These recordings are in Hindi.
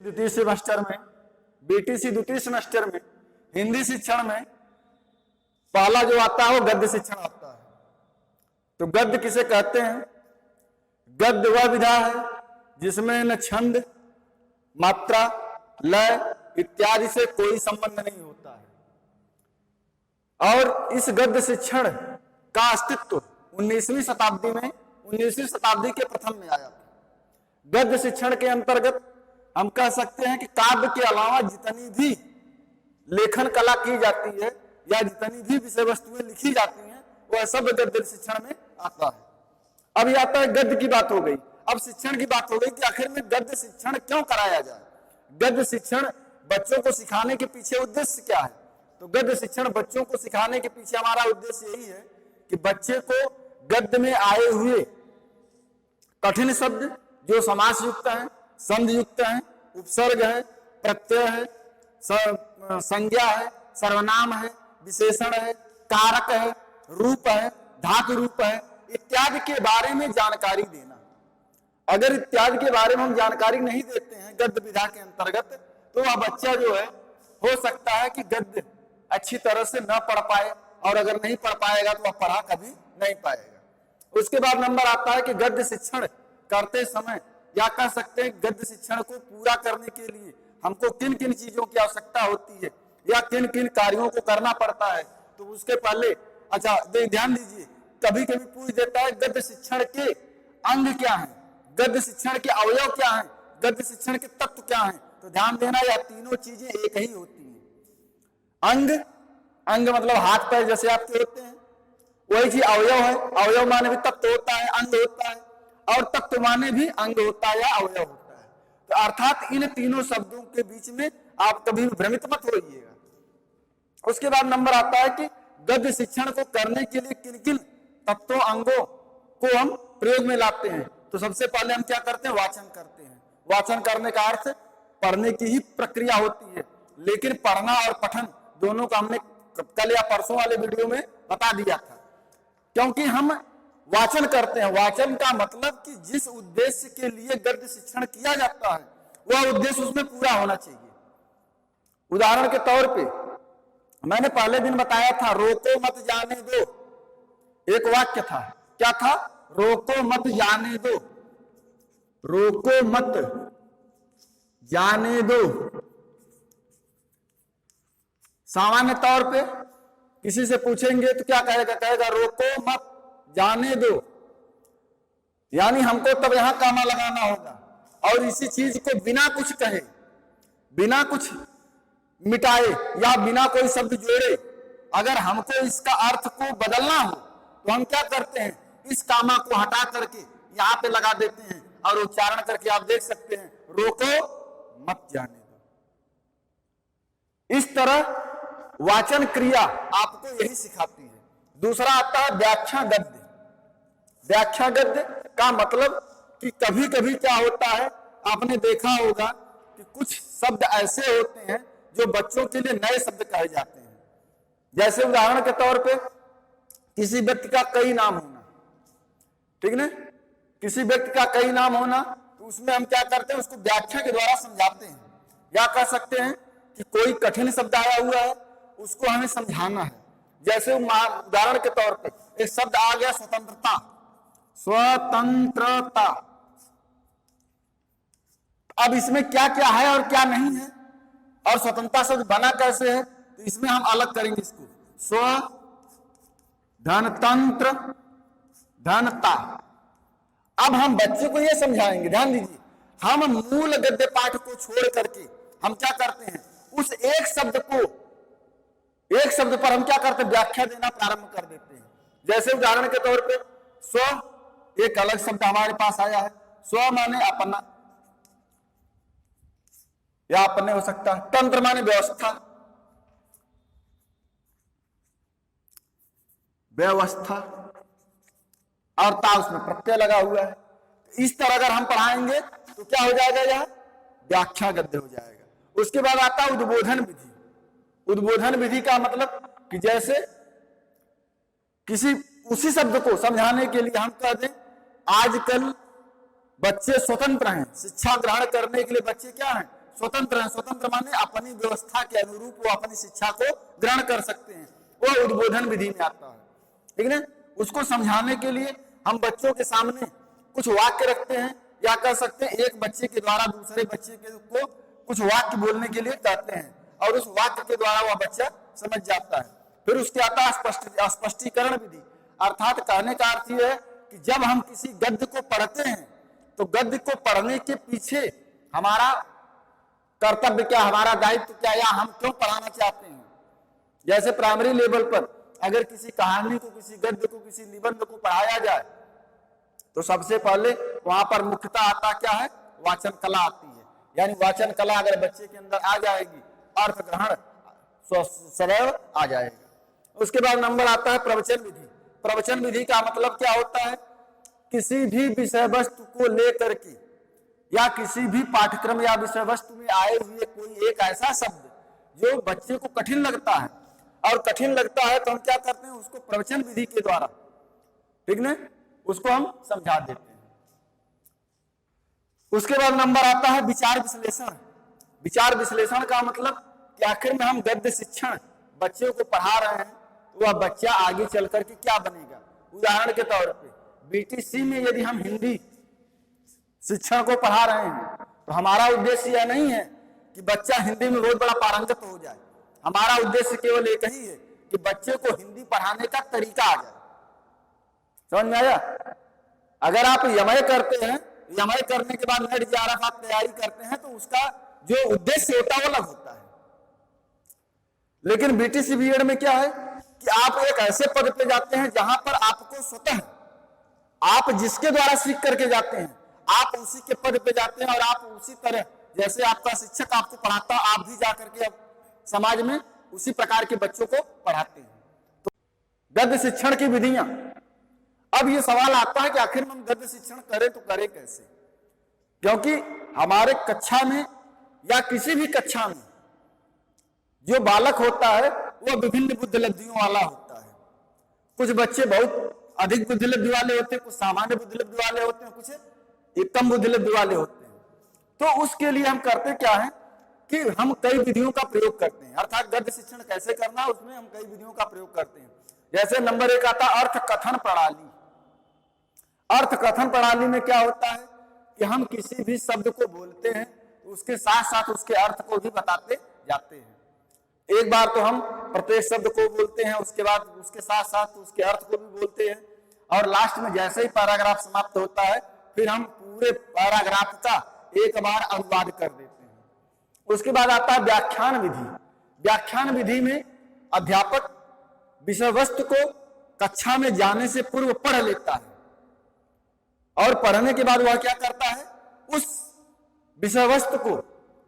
द्वितीय सेमेस्टर में, बीटीसी द्वितीय सेमेस्टर में हिंदी शिक्षण में पहला जो आता है वो गद्य शिक्षण आता है। तो गद्य किसे कहते हैं? गद्य वह विधा है जिसमें न छंद, मात्रा, लय इत्यादि से कोई संबंध नहीं होता है। और इस गद्य शिक्षण का अस्तित्व 19वीं शताब्दी के प्रथम में आया था। गद्य शिक्षण के अंतर्गत हम कह सकते हैं कि काव्य के अलावा जितनी भी लेखन कला की जाती है या जितनी भी विषय वस्तुएं लिखी जाती हैं वह सब गद्य शिक्षण में आता है। अब ये आता है गद्य की बात हो गई, अब शिक्षण की बात हो गई कि आखिर में गद्य शिक्षण क्यों कराया जाए। गद्य शिक्षण बच्चों को सिखाने के पीछे उद्देश्य क्या है? तो गद्य शिक्षण बच्चों को सिखाने के पीछे हमारा उद्देश्य यही है कि बच्चे को गद्य में आए हुए कठिन शब्द जो समास युक्त है, संधि युक्त है, उपसर्ग है, प्रत्यय है, संज्ञा है, सर्वनाम है, विशेषण है, कारक है, रूप है, धातु रूप है इत्यादि के बारे में जानकारी देना। अगर इत्यादि के बारे में हम जानकारी नहीं देते हैं गद्य विधा के अंतर्गत तो वह बच्चा जो है हो सकता है कि गद्य अच्छी तरह से न पढ़ पाए, और अगर नहीं पढ़ पाएगा तो वह पढ़ा कभी नहीं पाएगा। उसके बाद नंबर आता है कि गद्य शिक्षण करते समय या कह सकते हैं गद्य शिक्षण को पूरा करने के लिए हमको किन किन चीजों की आवश्यकता होती है या किन किन कार्यों को करना पड़ता है। तो उसके पहले अच्छा ध्यान दीजिए, कभी कभी पूछ देता है गद्य शिक्षण के अंग क्या है, गद्य शिक्षण के अवयव क्या है, गद्य शिक्षण के तत्व क्या है। तो ध्यान देना यह तीनों चीजें एक ही होती हैं। अंग, अंग मतलब हाथ पैर जैसे आपके होते हैं, वही चीज अवयव है। अवयव माने भी तत्व होता है, अंग होता है, और तत्व माने भी अंग होता है या अवयव होता है। तो अर्थात इन तीनों शब्दों के बीच में आप कभी भ्रमित मत होइएगा। उसके बाद नंबर आता है कि गद्य शिक्षण को करने के लिए किन किन तत्वों अंगों को हम प्रयोग में लाते हैं। तो सबसे पहले हम क्या करते हैं? वाचन करते हैं। वाचन करने का अर्थ पढ़ने की ही प्रक्रिया होती है, लेकिन पढ़ना और पठन दोनों का हमने कल या परसों वाले वीडियो में बता दिया था। क्योंकि हम वाचन करते हैं, वाचन का मतलब कि जिस उद्देश्य के लिए गद्य शिक्षण किया जाता है वह उद्देश्य उसमें पूरा होना चाहिए। उदाहरण के तौर पे मैंने पहले दिन बताया था रोको मत जाने दो, एक वाक्य था, क्या था? रोको मत जाने दो, रोको मत जाने दो। सामान्य तौर पे किसी से पूछेंगे तो क्या कहेगा? कहेगा रोको मत जाने दो, यानी हमको तब यहां कामा लगाना होगा। और इसी चीज को बिना कुछ कहे, बिना कुछ मिटाए या बिना कोई शब्द जोड़े अगर हमको इसका अर्थ को बदलना हो तो हम क्या करते हैं? इस कामा को हटा करके यहां पे लगा देते हैं और उच्चारण करके आप देख सकते हैं रोको मत जाने दो। इस तरह वाचन क्रिया आपको यही सिखाती है। दूसरा आता है व्याख्या गद्य। व्याख्या गद्य का मतलब कि कभी कभी क्या होता है, आपने देखा होगा कि कुछ शब्द ऐसे होते हैं जो बच्चों के लिए नए शब्द कहे जाते हैं। जैसे उदाहरण के तौर पे किसी व्यक्ति का कई नाम होना, ठीक ना? किसी व्यक्ति का कई नाम होना, तो उसमें हम क्या करते हैं? उसको व्याख्या के द्वारा समझाते हैं। या कह सकते हैं कि कोई कठिन शब्द आया हुआ है उसको हमें समझाना है। जैसे उदाहरण के तौर पे एक शब्द आ गया स्वतंत्रता, स्वतंत्रता। अब इसमें क्या क्या है और क्या नहीं है, और स्वतंत्रता शब्द बना कैसे है, तो इसमें हम अलग करेंगे इसको। स्व, धनतंत्र, धनता। अब हम बच्चे को यह समझाएंगे, ध्यान दीजिए, हम मूल गद्य पाठ को छोड़ करके हम क्या करते हैं? उस एक शब्द पर हम क्या करते हैं? व्याख्या देना प्रारंभ कर देते हैं। जैसे उदाहरण के तौर पे स्व, एक अलग शब्द हमारे पास आया है, स्व माने अपना या अपने हो सकता है। तंत्र माने व्यवस्था, व्यवस्था, और ता उसमें प्रत्यय लगा हुआ है। इस तरह अगर हम पढ़ाएंगे तो क्या हो जाएगा? यह व्याख्या गद्य हो जाएगा। उसके बाद आता है उद्बोधन विधि। उद्बोधन विधि का मतलब कि जैसे किसी उसी शब्द को समझाने के लिए हम कह दें आजकल बच्चे स्वतंत्र हैं, शिक्षा ग्रहण करने के लिए बच्चे क्या हैं? स्वतंत्र हैं। स्वतंत्र माने अपनी व्यवस्था के अनुरूप वो अपनी शिक्षा को ग्रहण कर सकते हैं, वो उद्बोधन विधि में आता है। ठीक है, उसको समझाने के लिए हम बच्चों के सामने कुछ वाक्य रखते हैं, या कह सकते हैं एक बच्चे के द्वारा दूसरे बच्चे को कुछ वाक्य बोलने के लिए कहते हैं, और उस वाक्य के द्वारा वह बच्चा समझ जाता है। फिर उसके आता है स्पष्टीकरण विधि, अर्थात कहने का अर्थ यह है कि जब हम किसी गद्य को पढ़ते हैं तो गद्य को पढ़ने के पीछे हमारा कर्तव्य क्या, हमारा दायित्व क्या, या हम क्यों पढ़ाना चाहते हैं। जैसे प्राइमरी लेवल पर अगर किसी कहानी को, किसी गद्य को, किसी निबंध को पढ़ाया जाए तो सबसे पहले वहां पर मुख्यतः आता क्या है, वाचन कला आती है। यानी वाचन कला अगर बच्चे के अंदर आ जाएगी, अर्थ ग्रहण सरल आ जाएगा। उसके बाद नंबर आता है प्रवचन विधि। प्रवचन विधि का मतलब क्या होता है, किसी भी विषय वस्तु को लेकर के या किसी भी पाठ्यक्रम या विषय वस्तु में आए हुए कोई एक ऐसा शब्द जो बच्चे को कठिन लगता है, और कठिन लगता है तो हम क्या करते हैं, उसको प्रवचन विधि के द्वारा, ठीक ना, उसको हम समझा देते हैं। उसके बाद नंबर आता है विचार विश्लेषण। विचार विश्लेषण का मतलब कि आखिर में हम गद्य शिक्षण बच्चे को पढ़ा रहे हैं, वह बच्चा आगे चल करके क्या बनेगा। उदाहरण के तौर पे बीटीसी में यदि हम हिंदी शिक्षण को पढ़ा रहे हैं तो हमारा उद्देश्य यह नहीं है कि बच्चा हिंदी में बहुत बड़ा पारंगत हो जाए। हमारा उद्देश्य केवल एक ही है कि बच्चे को हिंदी पढ़ाने का तरीका आ जाए। समझ में आया। अगर आप यमय करते हैं, यमय करने के बाद नेट जेआरएफ आप तैयारी करते हैं तो उसका जो उद्देश्य होता है वो अलग होता है। लेकिन बीटीसी बीएड में क्या है कि आप एक ऐसे पद पे जाते हैं जहां पर आपको स्वतः, आप जिसके द्वारा सीख करके जाते हैं आप उसी के पद पे जाते हैं, और आप उसी तरह जैसे आपका शिक्षक आपको पढ़ाता है आप भी जाकर के अब समाज में उसी प्रकार के बच्चों को पढ़ाते हैं। तो गद्य शिक्षण की विधियां, अब ये सवाल आता है कि आखिर हम गद्य शिक्षण करें तो करें कैसे, क्योंकि हमारे कक्षा में या किसी भी कक्षा में जो बालक होता है वह विभिन्न बुद्धिलब्धियों वाला होता है। कुछ बच्चे बहुत अधिक बुद्धिलब्धि वाले होते हैं, कुछ सामान्य बुद्धिलब्धि वाले होते हैं, कुछ एक कम बुद्धिलब्धि वाले होते हैं। तो उसके लिए हम करते क्या है कि हम कई विधियों का प्रयोग करते हैं, अर्थात गद्य शिक्षण कैसे करना है उसमें हम कई विधियों का प्रयोग करते हैं। जैसे नंबर एक आता अर्थ कथन प्रणाली। अर्थ कथन प्रणाली में क्या होता है कि हम किसी भी शब्द को बोलते हैं तो उसके साथ साथ उसके अर्थ को भी बताते जाते हैं। एक बार तो हम प्रत्येक शब्द को बोलते हैं, उसके बाद उसके साथ साथ उसके अर्थ को भी बोलते हैं, और लास्ट में जैसे ही पैराग्राफ समाप्त होता है फिर हम पूरे पैराग्राफ का एक बार अनुवाद कर देते हैं। उसके बाद आता है व्याख्यान विधि। व्याख्यान विधि में अध्यापक विषय वस्तु को कक्षा में जाने से पूर्व पढ़ लेता है, और पढ़ने के बाद वह क्या करता है, उस विषय वस्तु को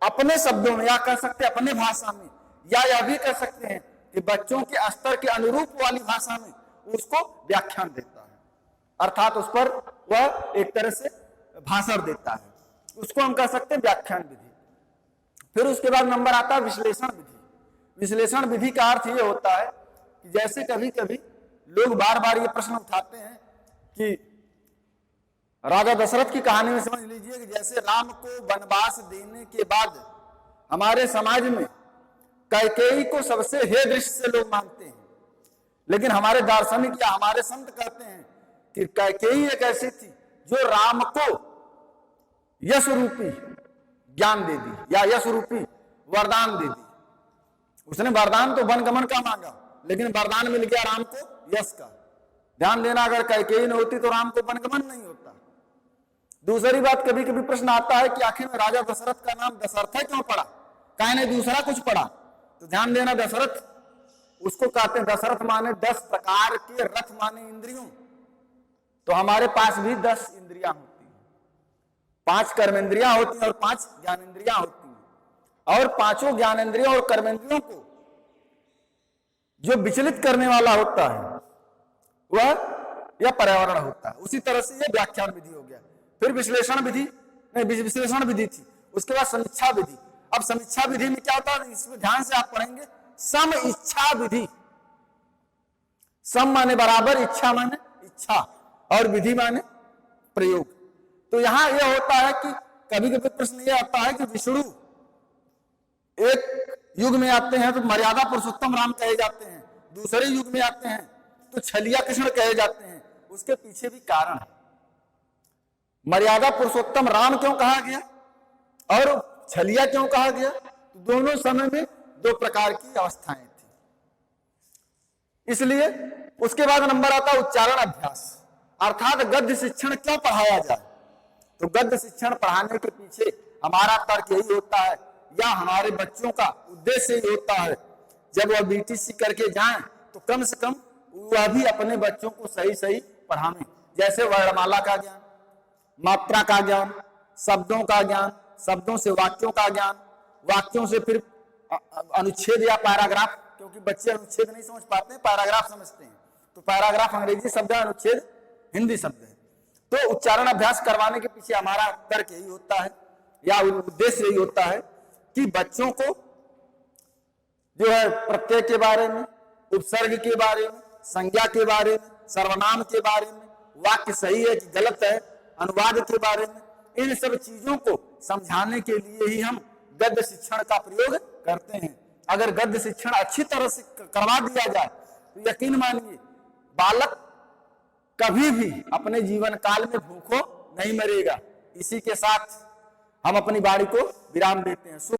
अपने शब्दों में, या कह सकते हैं अपने भाषा में, या यह भी कह सकते हैं कि बच्चों के स्तर के अनुरूप वाली भाषा में उसको व्याख्यान देता है, अर्थात उस पर वह एक तरह से भाषण देता है, उसको हम कह सकते हैं व्याख्यान विधि। फिर उसके बाद नंबर आता है विश्लेषण विधि। विश्लेषण विधि का अर्थ यह होता है कि जैसे कभी कभी लोग बार बार ये प्रश्न उठाते हैं कि राजा दशरथ की कहानी में समझ लीजिए कि जैसे राम को वनवास देने के बाद हमारे समाज में कैकेयी को सबसे हे दृष्टि से लोग मानते हैं, लेकिन हमारे दार्शनिक या हमारे संत कहते हैं कि कैकेयी एक ऐसी थी जो राम को यश रूपी ज्ञान दे दी, या यश रूपी वरदान दे दी। उसने वरदान तो वनगमन का मांगा, लेकिन वरदान मिल गया राम को यश का। ध्यान देना, अगर कैकेयी न होती तो राम को वनगमन नहीं होता। दूसरी बात, कभी कभी प्रश्न आता है कि आखिर में राजा दशरथ का नाम दशरथ क्यों पड़ा, काहे नहीं दूसरा कुछ पड़ा। तो ध्यान देना, दशरथ उसको कहते हैं, दशरथ माने 10 प्रकार के, रथ माने इंद्रियों। तो हमारे पास भी 10 इंद्रियां होती हैं, 5 कर्मेंद्रियां होती हैं और 5 ज्ञानेंद्रियां होती हैं, और 5 ज्ञानेंद्रियों और कर्मेंद्रियों को जो विचलित करने वाला होता है वह यह पर्यावरण होता है। उसी तरह से यह व्याख्यान विधि हो गया। फिर विश्लेषण विधि, नहीं विश्लेषण विधि थी, उसके बाद समीक्षा विधि। अब समीक्षा विधि में क्या होता है, इसमें ध्यान से आप पढ़ेंगे, सम इच्छा विधि। सम माने बराबर, इच्छा माने इच्छा, और विधि माने प्रयोग। तो यहां यह होता है कि कभी कभी प्रश्न यह आता है कि विष्णु एक युग में आते हैं तो मर्यादा पुरुषोत्तम राम कहे जाते हैं, दूसरे युग में आते हैं तो छलिया कृष्ण कहे जाते हैं। उसके पीछे भी कारण है। मर्यादा पुरुषोत्तम राम क्यों कहा गया और छलिया क्यों कहा गया? तो दोनों समय में दो प्रकार की अवस्थाएं थी, इसलिए। उसके बाद नंबर आता है उच्चारण अभ्यास, अर्थात गद्य शिक्षण क्यों पढ़ाया जाए। तो गद्य शिक्षण पढ़ाने के पीछे हमारा तर्क यही होता है, या हमारे बच्चों का उद्देश्य यही होता है, जब वह बीटीसी करके जाएं तो कम से कम वह भी अपने बच्चों को सही सही पढ़ावें। जैसे वर्णमाला का ज्ञान, मात्रा का ज्ञान, शब्दों का ज्ञान, शब्दों से वाक्यों का ज्ञान, वाक्यों से फिर अनुच्छेद या पैराग्राफ, क्योंकि बच्चे अनुच्छेद नहीं समझ पाते हैं, पैराग्राफ समझते हैं। तो पैराग्राफ अंग्रेजी शब्द है, अनुच्छेद हिंदी शब्द है। तो उच्चारण अभ्यास करवाने के पीछे हमारा तर्क यही होता है, या उद्देश्य यही होता है कि बच्चों को जो है प्रत्यय के बारे में, उपसर्ग के बारे में, संज्ञा के बारे में, सर्वनाम के बारे में, वाक्य सही है कि गलत है, अनुवाद के बारे में, इन सब चीजों को समझाने के लिए ही हम गद्य शिक्षण का प्रयोग करते हैं। अगर गद्य शिक्षण अच्छी तरह से करवा दिया जाए तो यकीन मानिए बालक कभी भी अपने जीवन काल में भूखों नहीं मरेगा। इसी के साथ हम अपनी वाणी को विराम देते हैं।